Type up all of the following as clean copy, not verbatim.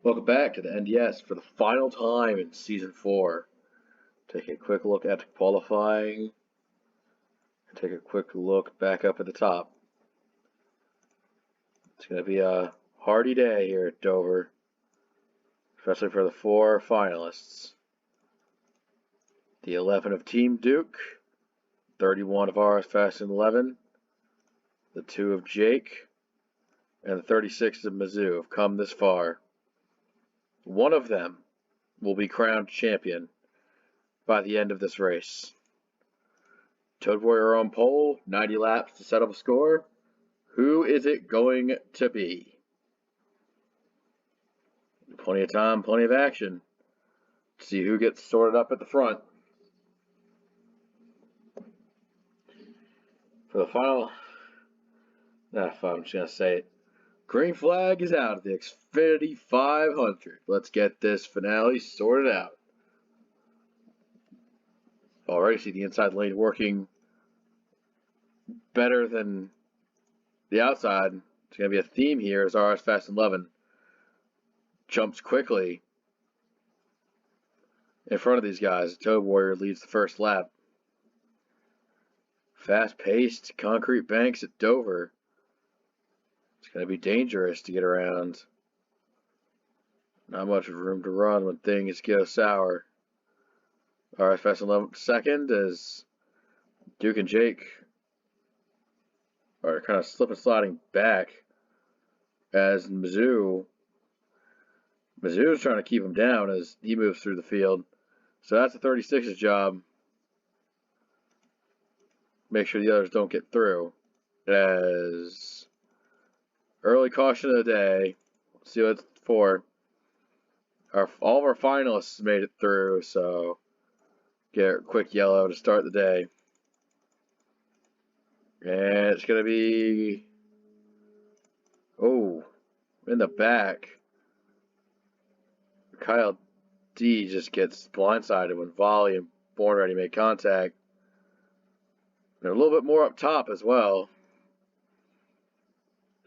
Welcome back to the NDS for the final time in Season 4. Take a quick look at qualifying. Take a quick look back up at the top. It's going to be a hearty day here at Dover, especially for the 4 finalists. The 11 of Team Duke, 31 of ours Fast and 11, the 2 of Jake, and the 36 of Mizzou have come this far. One of them will be crowned champion by the end of this race. Toad Warrior on pole, 90 laps to set up a score. Who is it going to be? Plenty of time, plenty of action. Let's see who gets sorted up at the front. For the final, I'm just going to say it. Green flag is out of the Xfinity 500. Let's get this finale sorted out. Already see the inside lane working better than the outside. It's going to be a theme here as RS Fast and 11 jumps quickly in front of these guys. Toad Warrior leads the first lap. Fast-paced concrete banks at Dover. It's going to be dangerous to get around. Not much room to run when things go sour. RS Fast 11 second as Duke and Jake are kind of slip and sliding back as Mizzou is trying to keep him down as he moves through the field. So that's the 36's job. Make sure the others don't get through. As early caution of the day. Let's see what it's for. All of our finalists made it through, so get a quick yellow to start the day. And it's going to be, in the back. Kyle D just gets blindsided when Volley and Born Ready make contact. They're a little bit more up top as well.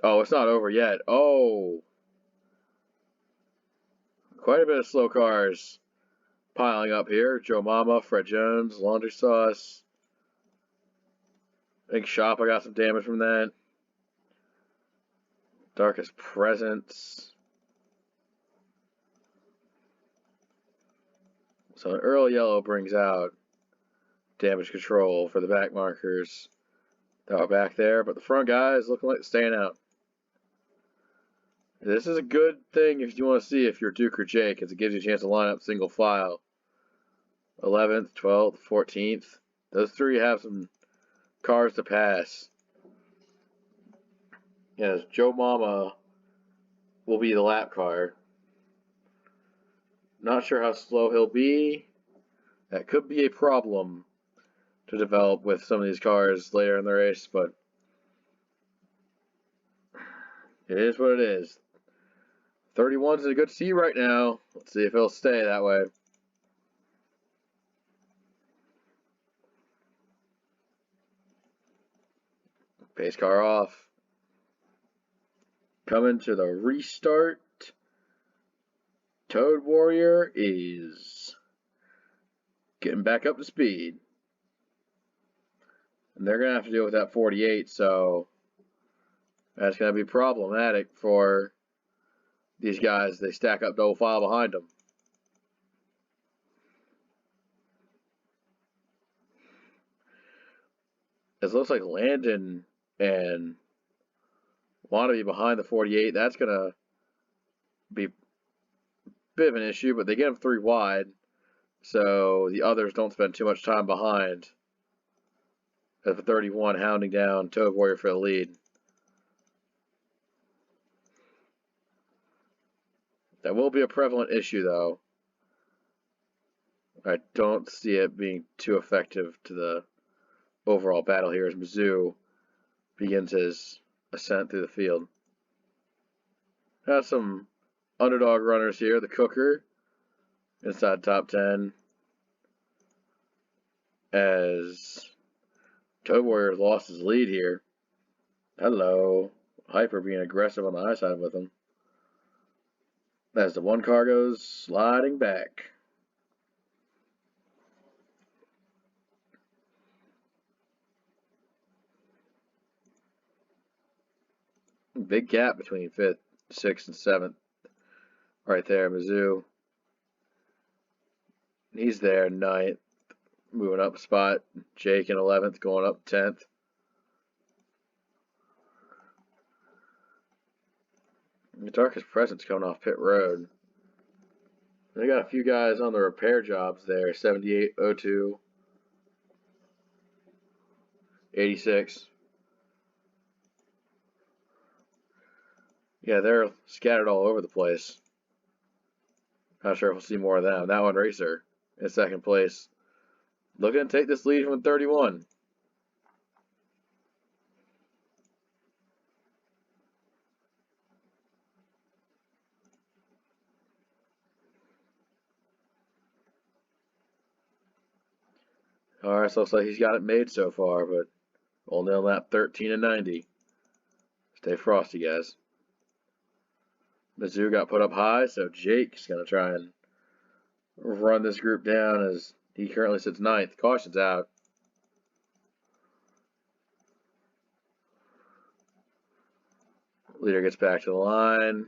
Oh, it's not over yet. Oh. Quite a bit of slow cars piling up here. Joe Mama, Fred Jones, Laundry Sauce. I think Shop, I got some damage from that. Darkest Presence. So an early yellow brings out damage control for the back markers that are back there, but the front guys looking like staying out. This is a good thing if you want to see if you're Duke or Jake, because it gives you a chance to line up single file. 11th, 12th, 14th. Those three have some cars to pass. Yes, Joe Mama will be the lap car. Not sure how slow he'll be. That could be a problem to develop with some of these cars later in the race, but it is what it is. 31's in a good seat right now. Let's see if he'll stay that way. Pace car off. Coming to the restart. Toad Warrior is getting back up to speed. And they're going to have to deal with that 48, so that's going to be problematic for these guys. They stack up double file behind them. It looks like Landon and Wannabe behind the 48. That's going to be a bit of an issue, but they get them 3 wide, so the others don't spend too much time behind. As the 31 hounding down Toad Warrior for the lead. That will be a prevalent issue, though. I don't see it being too effective to the overall battle here as Mizzou begins his ascent through the field. Got some underdog runners here. The Cooker inside top 10 as Toad Warrior lost his lead here. Hello. Hyper being aggressive on the high side with him. As the one car goes sliding back. Big gap between 5th, 6th, and 7th. Right there, Mizzou. He's there, 9th. Moving up a spot. Jake in 11th, going up 10th. The Darkest Presence coming off pit road. They got a few guys on the repair jobs there. 78, 02, 86. Yeah, they're scattered all over the place. Not sure if we'll see more of them. That one Racer in 2nd place. Looking to take this lead from 31. Alright, so looks like he's got it made so far, but only on lap 13 and 90. Stay frosty, guys. Mizzou got put up high, so Jake's going to try and run this group down as he currently sits 9th. Caution's out. Leader gets back to the line.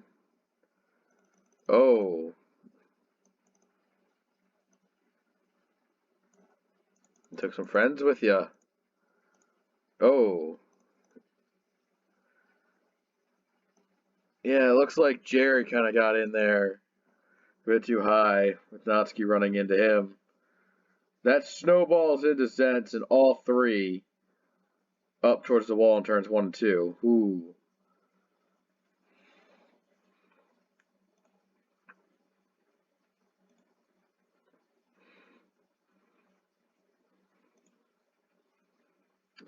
Oh. Took some friends with ya. Oh. Yeah, it looks like Jerry kind of got in there a bit too high with Notsky running into him. That snowballs into Zentz and all three up towards the wall in turns 1 and 2. Ooh.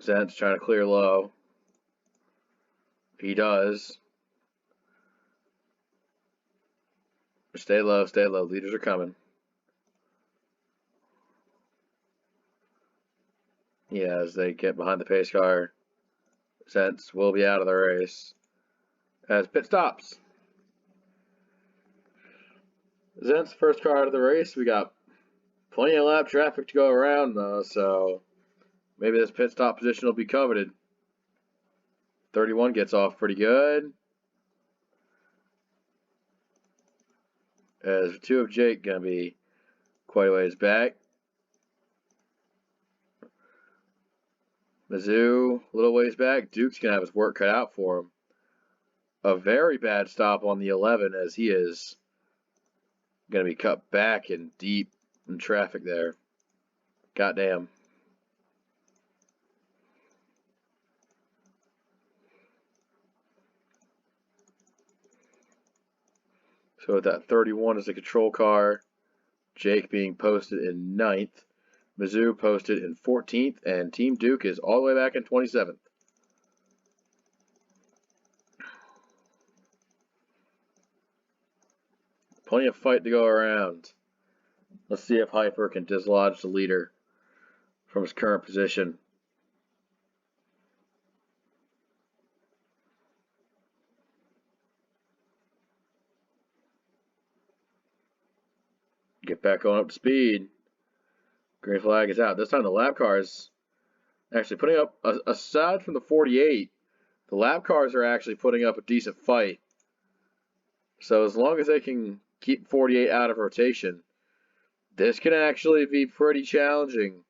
Zentz trying to clear low. He does. Stay low, stay low. Leaders are coming. Yeah, as they get behind the pace car, Zentz will be out of the race. As pit stops. Zentz first car out of the race. We got plenty of lap traffic to go around though, so maybe this pit stop position will be coveted. 31 gets off pretty good. As 2 of Jake gonna be quite a ways back. Mizzou, a little ways back. Duke's gonna have his work cut out for him. A very bad stop on the 11 as he is gonna be cut back and deep in traffic there. Goddamn. So with that 31 is the control car. Jake being posted in 9th. Mizzou posted in 14th. And Team Duke is all the way back in 27th. Plenty of fight to go around. Let's see if Hyper can dislodge the leader from his current position. Get back going up to speed. Green flag is out. This time the lap cars actually putting up, aside from the 48, the lap cars are actually putting up a decent fight. So as long as they can keep 48 out of rotation, this can actually be pretty challenging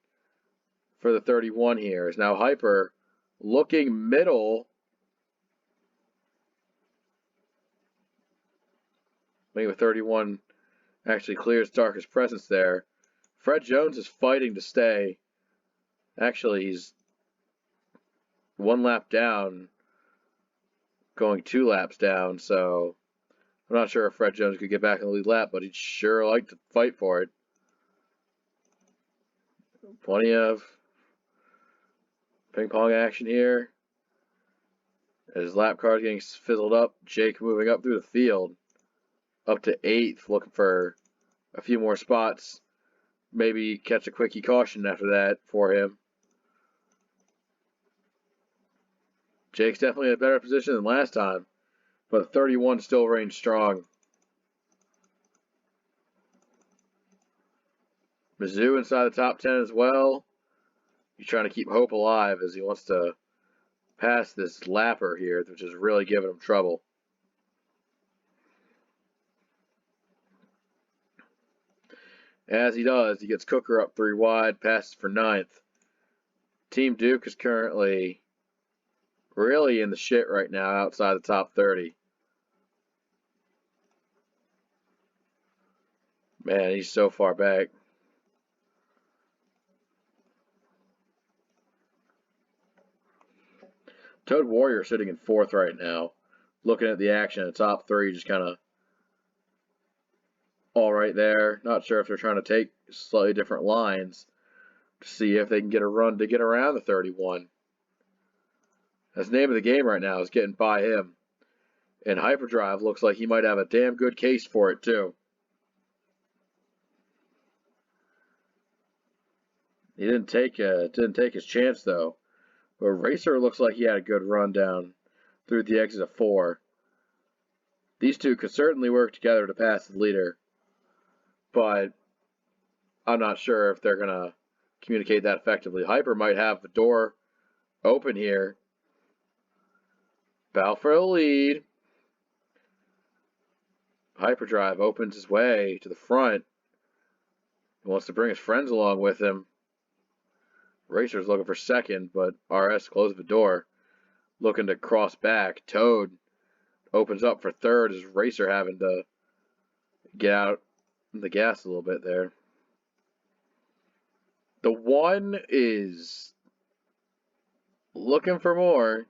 for the 31 here. Is now Hyper looking middle. Maybe with 31 actually clears Darkest Presence there. Fred Jones is fighting to stay. Actually, he's 1 lap down, going 2 laps down, so I'm not sure if Fred Jones could get back in the lead lap, but he'd sure like to fight for it. Plenty of ping pong action here. As lap cars getting fizzled up, Jake moving up through the field, up to 8th, looking for a few more spots. Maybe catch a quickie caution after that for him. Jake's definitely in a better position than last time, but 31 still reigns strong. Mizzou inside the top 10 as well. He's trying to keep hope alive as he wants to pass this lapper here, which is really giving him trouble. As he does, he gets Cooker up 3 wide, passes for 9th. Team Duke is currently really in the shit right now outside the top 30. Man, he's so far back. Toad Warrior sitting in 4th right now. Looking at the action in the top 3, just kind of all right there. Not sure if they're trying to take slightly different lines to see if they can get a run to get around the 31. That's the name of the game right now, is getting by him. And Hyperdrive looks like he might have a damn good case for it, too. He didn't take his chance, though. But Racer looks like he had a good run down through the exit of 4. These two could certainly work together to pass the leader. But I'm not sure if they're going to communicate that effectively. Hyper might have the door open here. Battle for the lead. Hyperdrive opens his way to the front. He wants to bring his friends along with him. Racer's looking for 2nd, but RS closed the door. Looking to cross back. Toad opens up for 3rd as Racer having to get out the gas a little bit there. The 1 is looking for more.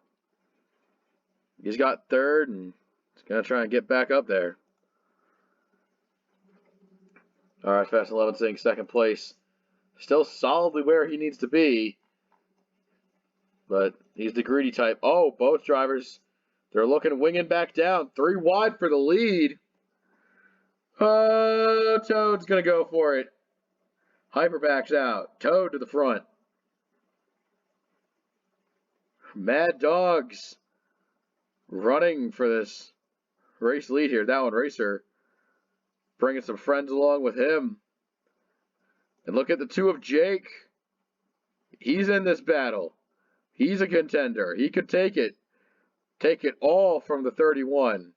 He's got 3rd and he's going to try and get back up there. Alright, Fast 11 sitting 2nd place. Still solidly where he needs to be. But he's the greedy type. Oh, both drivers, they're looking winging back down. 3 wide for the lead. Oh, Toad's going to go for it. Hyper backs out. Toad to the front. Mad Dogs running for this race lead here. That one, Racer, bringing some friends along with him. And look at the 2 of Jake. He's in this battle. He's a contender. He could take it. Take it all from the 31.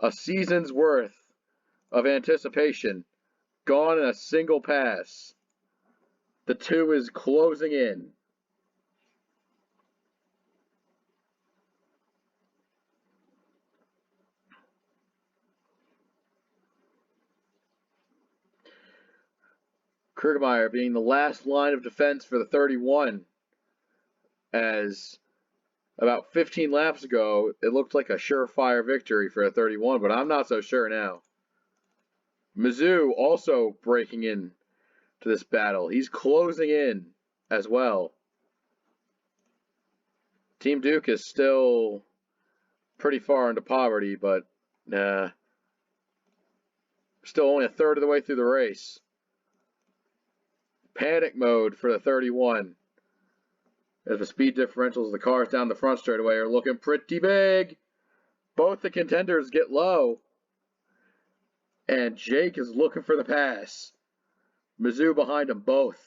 A season's worth of anticipation gone in a single pass. The 2 is closing in. Krugmeyer being the last line of defense for the 31, as about 15 laps ago, it looked like a surefire victory for a 31, but I'm not so sure now. Mizzou also breaking in to this battle. He's closing in as well. Team Duke is still pretty far into poverty, but still only a third of the way through the race. Panic mode for the 31. As the speed differentials of the cars down the front straightaway are looking pretty big. Both the contenders get low. And Jake is looking for the pass. Mizzou behind them both.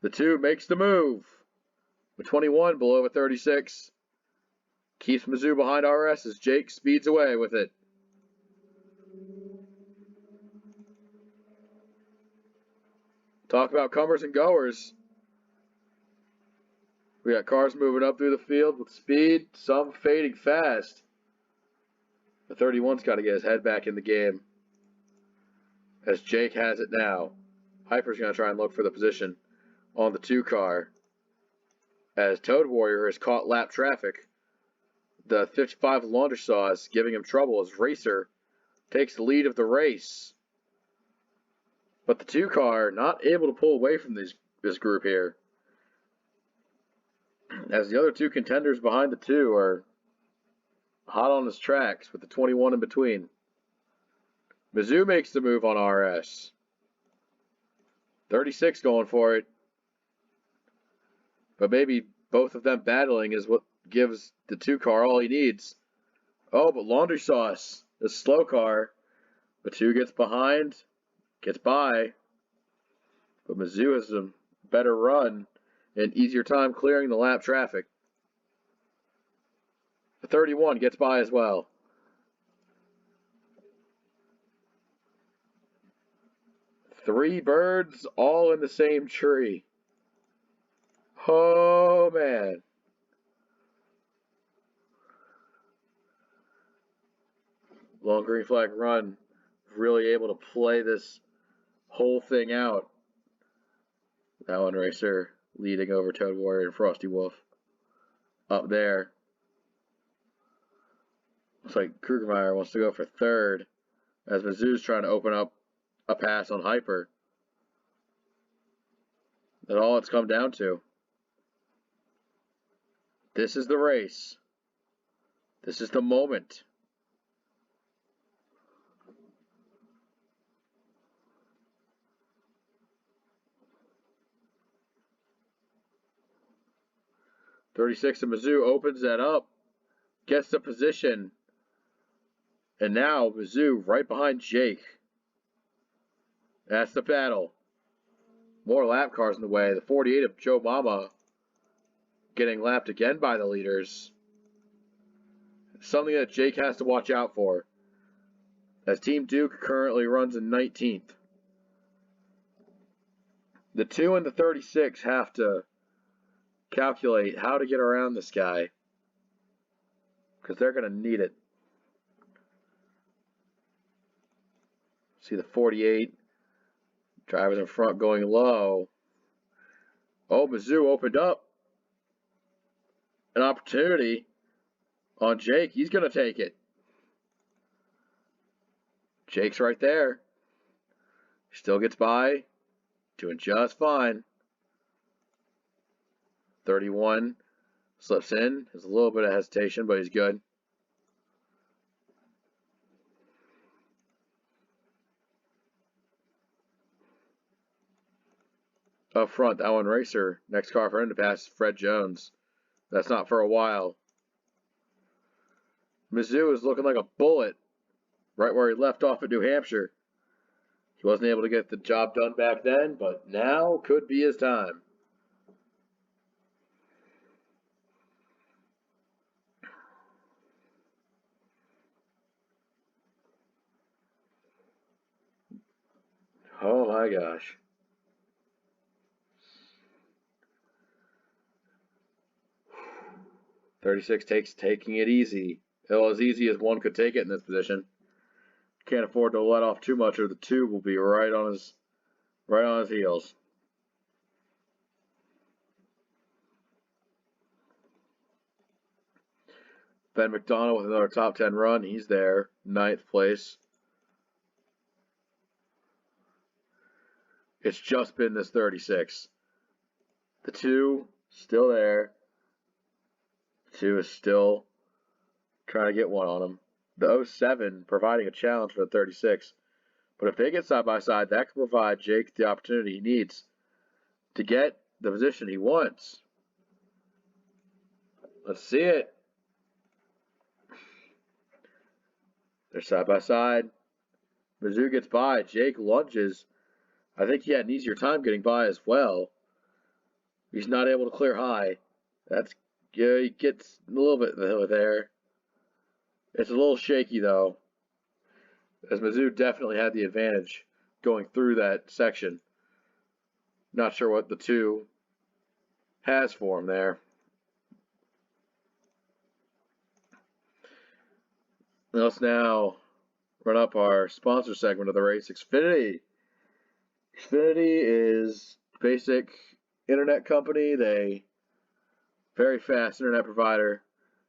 The 2 makes the move. The 21 below a 36. Keeps Mizzou behind RS as Jake speeds away with it. Talk about comers and goers. We got cars moving up through the field with speed, some fading fast. The 31's got to get his head back in the game. As Jake has it now. Hyper's going to try and look for the position on the 2 car. As Toad Warrior has caught lap traffic. The 55 Laundry Saw is giving him trouble as Racer takes the lead of the race. But the 2 car not able to pull away from this group here. As the other 2 contenders behind the 2 are hot on his tracks with the 21 in between. Mizzou makes the move on RS. 36 going for it. But maybe both of them battling is what gives the 2 car all he needs. Oh, but Laundry Sauce, the slow car, The 2 gets behind, gets by, but Mizzou has a better run and easier time clearing the lap traffic. The 31 gets by as well. Three birds all in the same tree. Oh, man. Long green flag run. Really able to play this whole thing out. That one racer leading over Toad Warrior and Frosty Wolf. Up there. Looks like Krugermeyer wants to go for third as Mizzou's trying to open up a pass on Hyper. That's all it's come down to. This is the race. This is the moment. .36 of Mizzou opens that up, gets the position, and now Mizzou right behind Jake. That's the battle. More lap cars in the way. The 48 of Joe Mama getting lapped again by the leaders. Something that Jake has to watch out for, as Team Duke currently runs in 19th. The 2 and the 36 have to calculate how to get around this guy, because they're going to need it. See the 48. Drivers in front going low. Oh, Mizzou opened up an opportunity on Jake. He's going to take it. Jake's right there. Still gets by. Doing just fine. 31 slips in. There's a little bit of hesitation, but he's good. Up front, that one racer. Next car for him to pass is Fred Jones. That's not for a while. Mizzou is looking like a bullet right where he left off at New Hampshire. He wasn't able to get the job done back then, but now could be his time. Oh my gosh. .36 taking it easy. Well, as easy as one could take it in this position. Can't afford to let off too much, or the 2 will be right on his heels. Ben McDonald with another top 10 run. He's there, 9th place. It's just been this 36. The 2 still there. The 2 is still trying to get one on him. The 07 providing a challenge for the 36. But if they get side by side, that can provide Jake the opportunity he needs to get the position he wants. Let's see it. They're side by side. Mizzou gets by. Jake lunges. I think he had an easier time getting by as well. He's not able to clear high. He gets a little bit there. It's a little shaky though, as Mizzou definitely had the advantage going through that section. Not sure what the 2 has for him there. Let's now run up our sponsor segment of the race, Xfinity. Xfinity is basic internet company. They very fast internet provider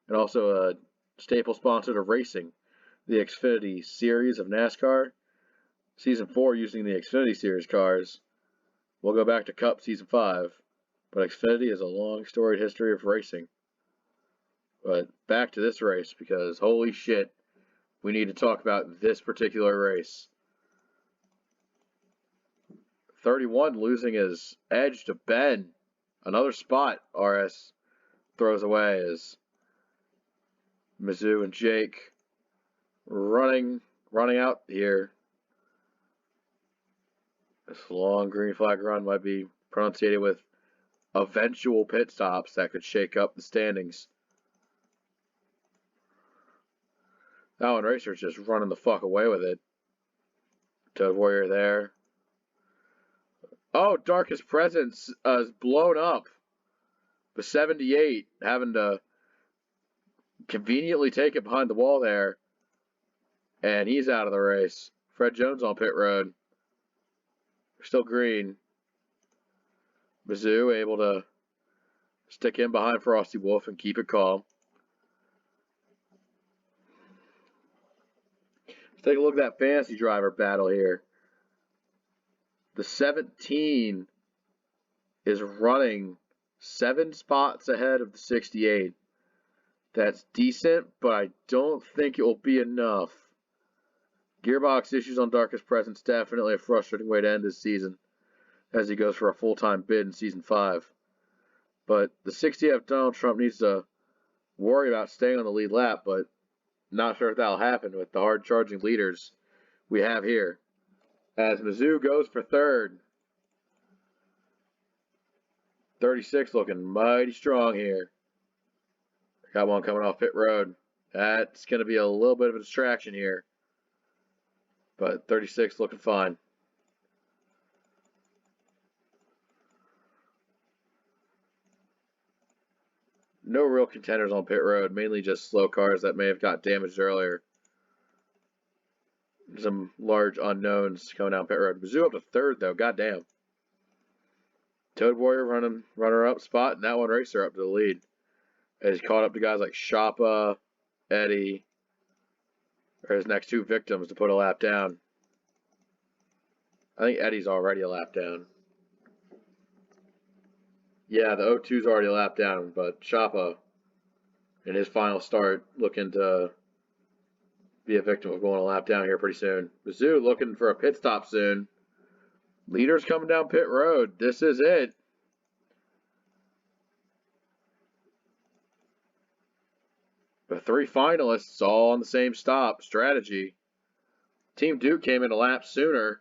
and also a staple sponsor of racing, the Xfinity Series of NASCAR. Season 4 using the Xfinity Series cars. We'll go back to Cup Season 5, but Xfinity is a long storied history of racing. But back to this race, because holy shit, we need to talk about this particular race. 31 losing his edge to Ben. Another spot RS throws away as Mizzou and Jake running out here. This long green flag run might be pronunciated with eventual pit stops that could shake up the standings. That one Racer's just running the fuck away with it. Toad Warrior there. Oh, Darkest Presence is blown up. The 78 having to conveniently take it behind the wall there. And he's out of the race. Fred Jones on pit road. Still green. Mizzou able to stick in behind Frosty Wolf and keep it calm. Let's take a look at that fantasy driver battle here. The 17 is running 7 spots ahead of the 68. That's decent, but I don't think it will be enough. Gearbox issues on Darkest Presence, definitely a frustrating way to end this season as he goes for a full-time bid in Season 5. But the 60F Donald Trump needs to worry about staying on the lead lap, but not sure if that'll happen with the hard-charging leaders we have here. As Mizzou goes for third. 36 looking mighty strong here. Got one coming off pit road. That's going to be a little bit of a distraction here. But 36 looking fine. No real contenders on pit road, mainly just slow cars that may have got damaged earlier. Some large unknowns coming down pit road. Mizzou up to third though, goddamn. Toad Warrior running runner-up spot, and that one Racer up to the lead. As he caught up to guys like Shoppa, Eddie, or his next 2 victims to put a lap down. I think Eddie's already a lap down. Yeah, the 02's already a lap down, but Shoppa, in his final start, looking to be a victim of going a lap down here pretty soon. Mizzou looking for a pit stop soon. Leaders coming down pit road. This is it. The 3 finalists all on the same stop strategy. Team Duke came in a lap sooner.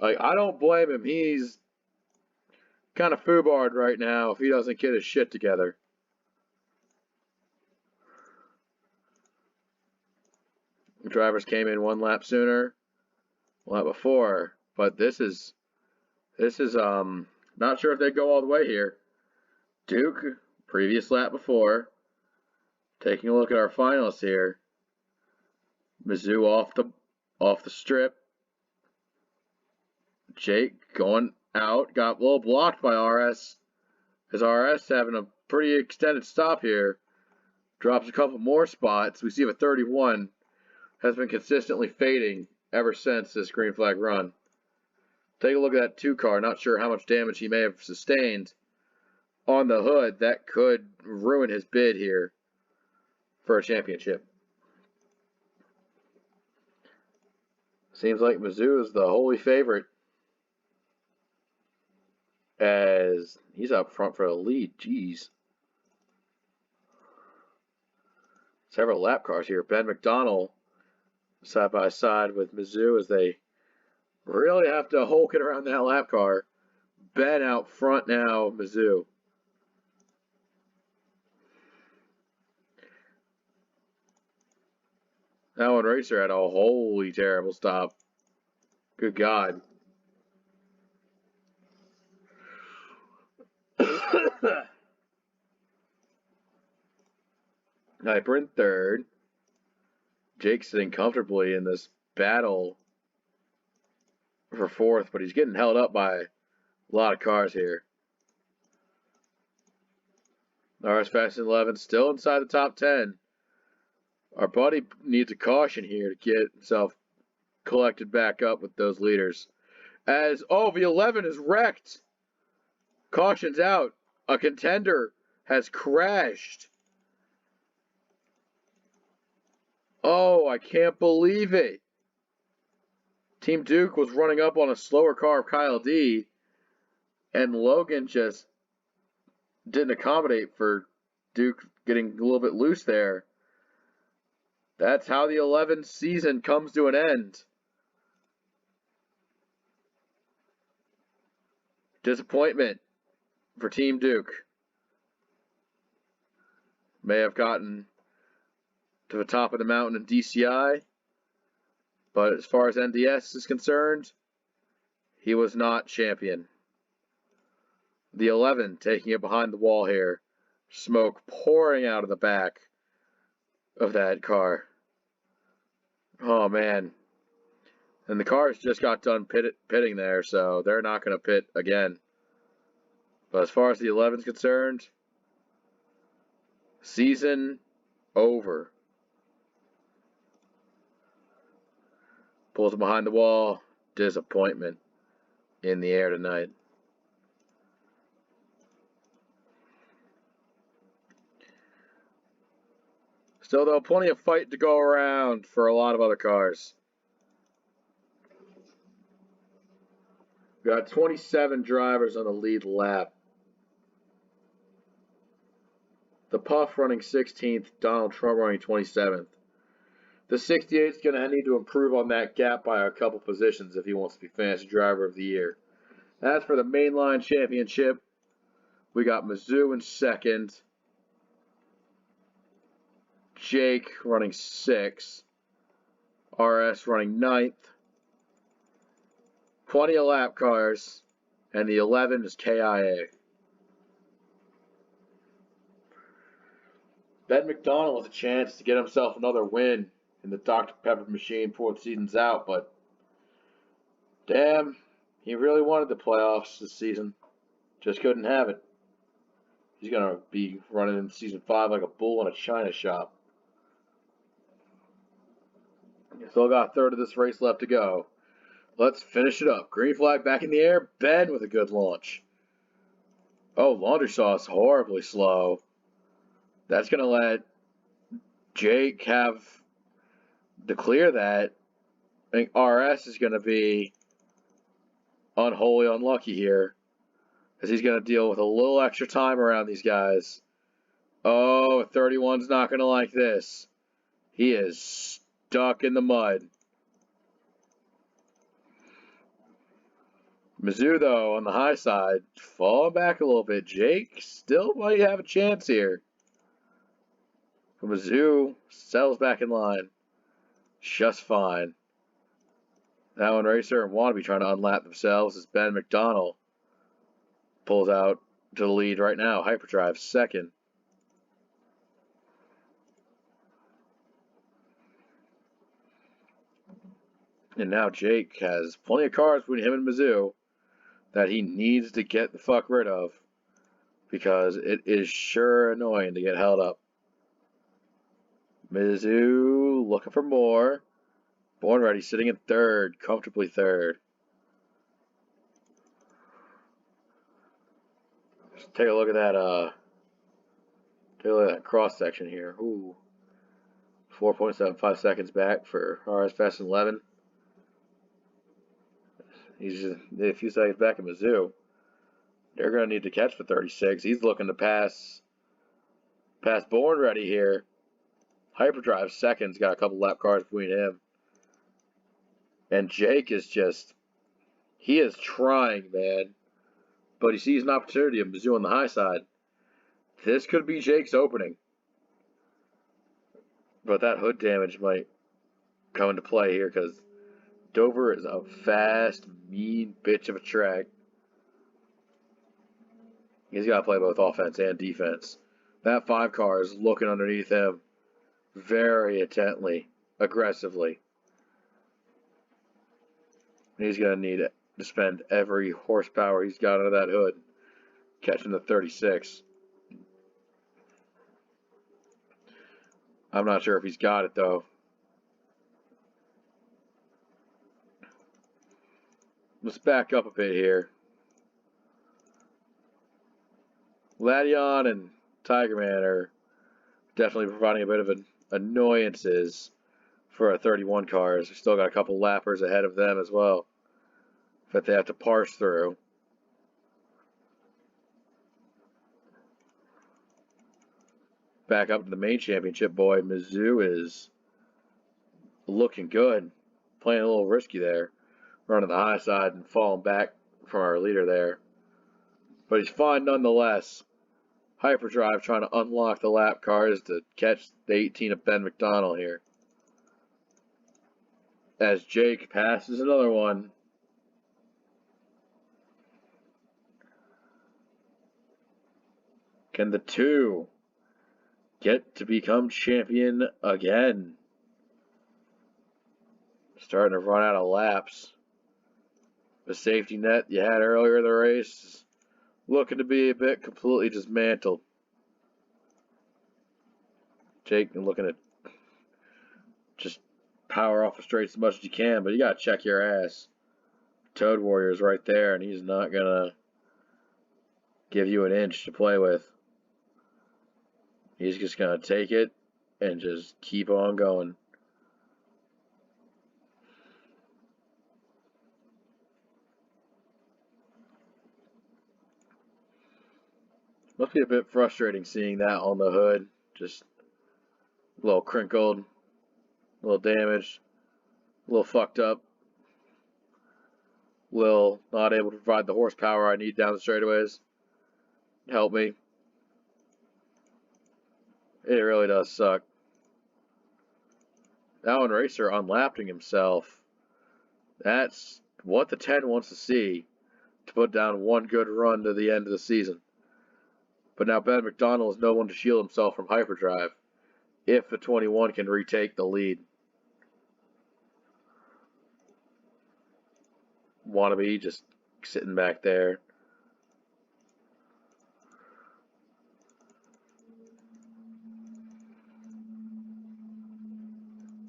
I don't blame him. He's kind of foobarred right now if he doesn't get his shit together. The drivers came in 1 lap sooner, 1 lap before, but this is not sure if they go all the way here. Duke, previous lap before. Taking a look at our finalists here. Mizzou off the strip. Jake going out, got a little blocked by RS. As RS having a pretty extended stop here. Drops a couple more spots. We see a 31 has been consistently fading ever since this green flag run. Take a look at that 2 car. Not sure how much damage he may have sustained on the hood. That could ruin his bid here for a championship. Seems like Mizzou is the holy favorite, as he's up front for the lead. Jeez. Several lap cars here. Ben McDonald side by side with Mizzou as they really have to hulk it around that lap car. Ben out front now, Mizzou. That one Racer had a wholly terrible stop. Good God. Hyper in third. Jake's sitting comfortably in this battle for fourth, but he's getting held up by a lot of cars here. RS Fast 11 still inside the top 10. Our buddy needs a caution here to get himself collected back up with those leaders. As, the 11 is wrecked. Caution's out. A contender has crashed. Oh, I can't believe it. Team Duke was running up on a slower car of Kyle D, and Logan just didn't accommodate for Duke getting a little bit loose there. That's how the 11th season comes to an end. Disappointment for Team Duke. May have gotten to the top of the mountain in DCI, but as far as NDS is concerned, he was not champion. The 11 taking it behind the wall here. Smoke pouring out of the back of that car. Oh, man. And the cars just got done pitting there, so they're not going to pit again. But as far as the 11 is concerned, season over. Pulls it behind the wall. Disappointment in the air tonight. Still, though, plenty of fight to go around for a lot of other cars. We got 27 drivers on the lead lap. The Puff running 16th, Donald Trump running 27th. The 68 is going to need to improve on that gap by a couple positions if he wants to be Fantasy Driver of the Year. As for the Mainline Championship, we got Mizzou in second. Jake running 6th. RS running 9th. Plenty of lap cars. And the 11 is KIA. Ben McDonald has a chance to get himself another win in the Dr. Pepper machine before the season's out, but damn, he really wanted the playoffs this season. Just couldn't have it. He's going to be running in season 5 like a bull in a china shop. Still got a third of this race left to go. Let's finish it up. Green flag back in the air. Ben with a good launch. Oh, laundry sauce horribly slow. That's going to let Jake have to clear that. I think RS is going to be unholy unlucky here, as he's going to deal with a little extra time around these guys. Oh, 31's not going to like this. He is stuck in the mud. Mizzou, though, on the high side, falling back a little bit. Jake still might have a chance here. Mizzou settles back in line just fine. Now in Racer and Wannabe trying to unlap themselves as Ben McDonald pulls out to the lead right now. Hyperdrive second. And now Jake has plenty of cars between him and Mizzou that he needs to get the fuck rid of, because it is sure annoying to get held up. Mizzou looking for more. Born Ready sitting in third, comfortably third. Just take a look at that. Take a look at that cross section here. Ooh, 4.75 seconds back for RS Fast and 11. He's just a few seconds back at Mizzou. They're going to need to catch for 36. He's looking to pass Born Ready here. Hyperdrive second's got a couple lap cars between him. And Jake is he is trying, man. But he sees an opportunity of Mizzou on the high side. This could be Jake's opening. But that hood damage might come into play here, because Dover is a fast, mean bitch of a track. He's got to play both offense and defense. That 5 car is looking underneath him very intently, aggressively. He's going to need to spend every horsepower he's got under that hood catching the 36. I'm not sure if he's got it, though. Let's back up a bit here. Ladion and Tiger Man are definitely providing a bit of annoyances for our 31 cars. We still got a couple lappers ahead of them as well that they have to parse through. Back up to the main championship, boy. Mizzou is looking good. Playing a little risky there. Running the high side and falling back from our leader there. but he's fine nonetheless. Hyperdrive trying to unlock the lap cars to catch the 18 of Ben McDonald here. As Jake passes another one. Can the 2 get to become champion again? Starting to run out of laps. The safety net you had earlier in the race is looking to be a bit completely dismantled. Jake looking to just power off the straights as much as you can, but you gotta check your ass. Toad Warrior's right there, and he's not gonna give you an inch to play with. He's just gonna take it and just keep on going. Must be a bit frustrating seeing that on the hood. Just a little crinkled, a little damaged, a little fucked up. A little not able to provide the horsepower I need down the straightaways. Help me. It really does suck. Alan Racer unlapping himself. That's what the 10 wants to see, to put down one good run to the end of the season. But now Ben McDonald has no one to shield himself from hyperdrive if the 21 can retake the lead. Wannabe just sitting back there.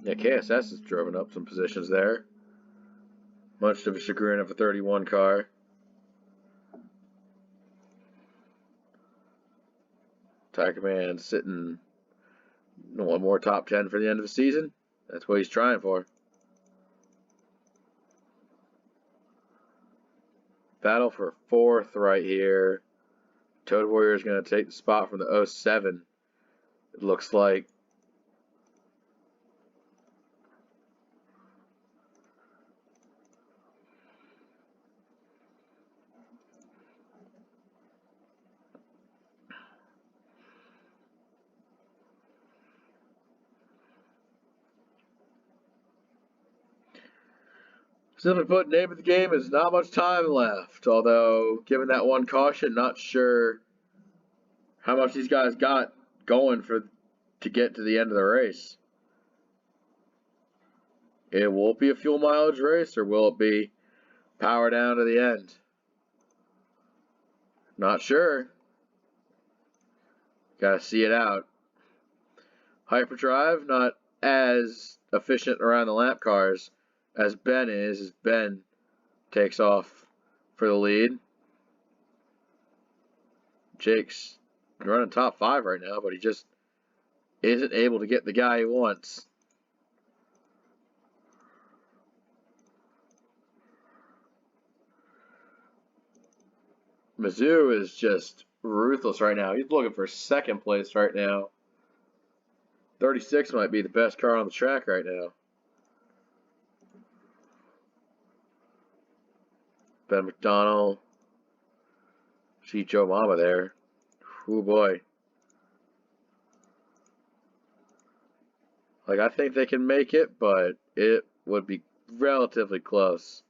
Yeah, KSS has driven up some positions there, much to the chagrin of a 31 car. Tiger Man sitting one more top 10 for the end of the season. That's what he's trying for. Battle for 4th right here. Toad Warrior is going to take the spot from the 07. It looks like. Simply put, name of the game is not much time left. Although, given that one caution, not sure how much these guys got going to get to the end of the race. It will it be a fuel mileage race, or will it be power down to the end? Not sure. Gotta see it out. Hyperdrive, not as efficient around the lap cars as Ben is, as Ben takes off for the lead. Jake's running top 5 right now, but he just isn't able to get the guy he wants. Mizzou is just ruthless right now. He's looking for 2nd place right now. 36 might be the best car on the track right now. Ben McDonald. See Joe Mama there. Oh boy. Like, I think they can make it, but it would be relatively close.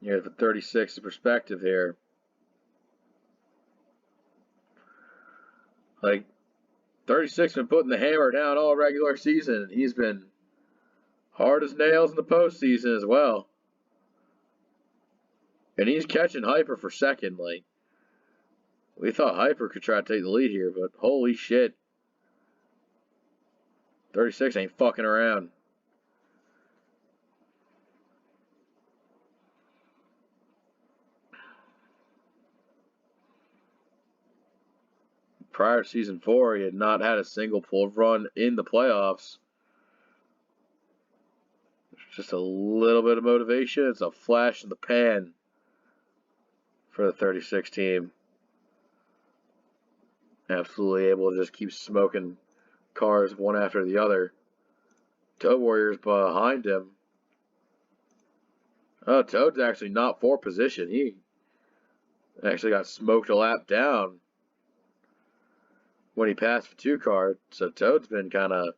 Here's the 36 perspective here. Like, 36 been putting the hammer down all regular season. He's been hard as nails in the postseason as well. And he's catching Hyper for 2nd. Like, we thought Hyper could try to take the lead here, but holy shit. 36 ain't fucking around. Prior to season 4, he had not had a single pole run in the playoffs. Just a little bit of motivation. It's a flash in the pan for the 36 team. Absolutely able to just keep smoking cars one after the other. Toad Warrior's behind him. Oh, Toad's actually not for position. He actually got smoked a lap down when he passed for 2 card. So Toad's been kind of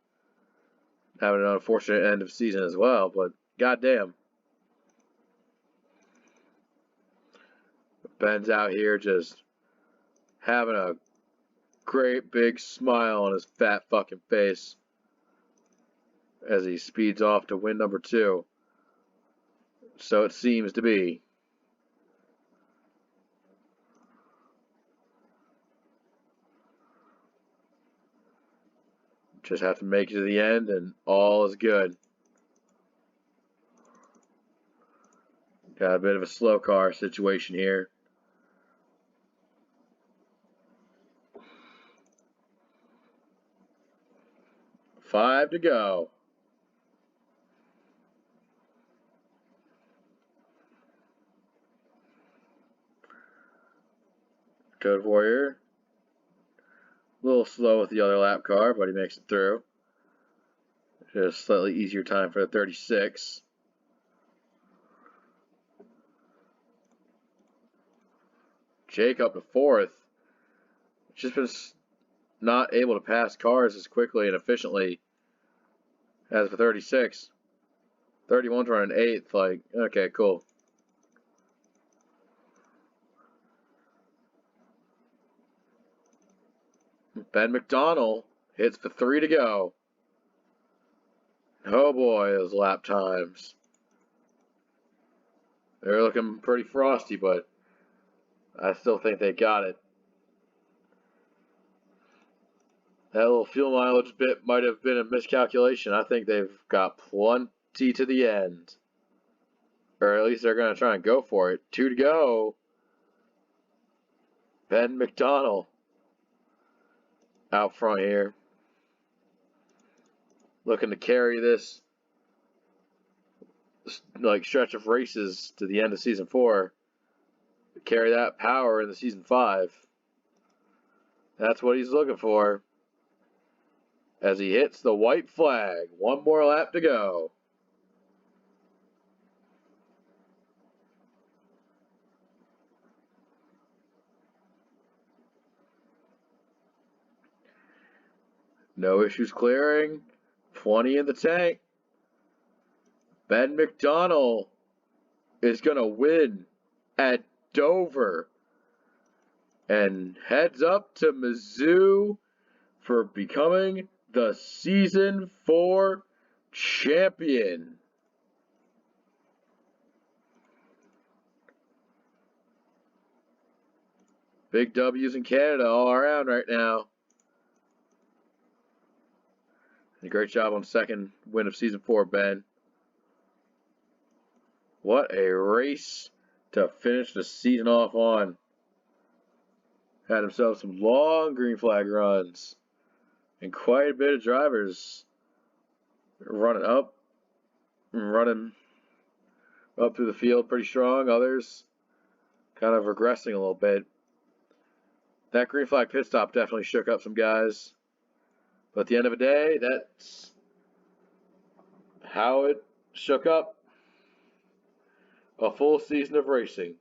having an unfortunate end of season as well. But goddamn, Ben's out here just having a great big smile on his fat fucking face as he speeds off to win number 2. So it seems to be. Just have to make it to the end and all is good. Got a bit of a slow car situation here. Five to go. Toad Warrior. A little slow with the other lap car, but he makes it through. Just slightly easier time for the 36. Jake up to 4th. Just been not able to pass cars as quickly and efficiently as the 36. 31's running 8th. Like, okay, cool. Ben McDonald hits for 3 to go. Oh boy, those lap times. They're looking pretty frosty, but I still think they got it. That little fuel mileage bit might have been a miscalculation. I think they've got plenty to the end. Or at least they're going to try and go for it. 2 to go. Ben McDonald out front here. Looking to carry this stretch of races to the end of season 4. Carry that power into season 5. That's what he's looking for. As he hits the white flag. 1 more lap to go. No issues clearing. 20 in the tank. Ben McDonald is going to win at Dover. And heads up to Mizzou for becoming the Season 4 champion. Big W's in Canada all around right now. And a great job on second win of Season 4, Ben. What a race to finish the season off on. Had himself some long green flag runs. And quite a bit of drivers running up through the field pretty strong. Others kind of regressing a little bit. That green flag pit stop definitely shook up some guys. But at the end of the day, that's how it shook up. A full season of racing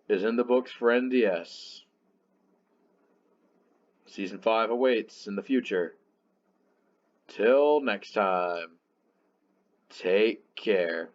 is in the books for NDS. Season 5 awaits in the future. Till next time, take care.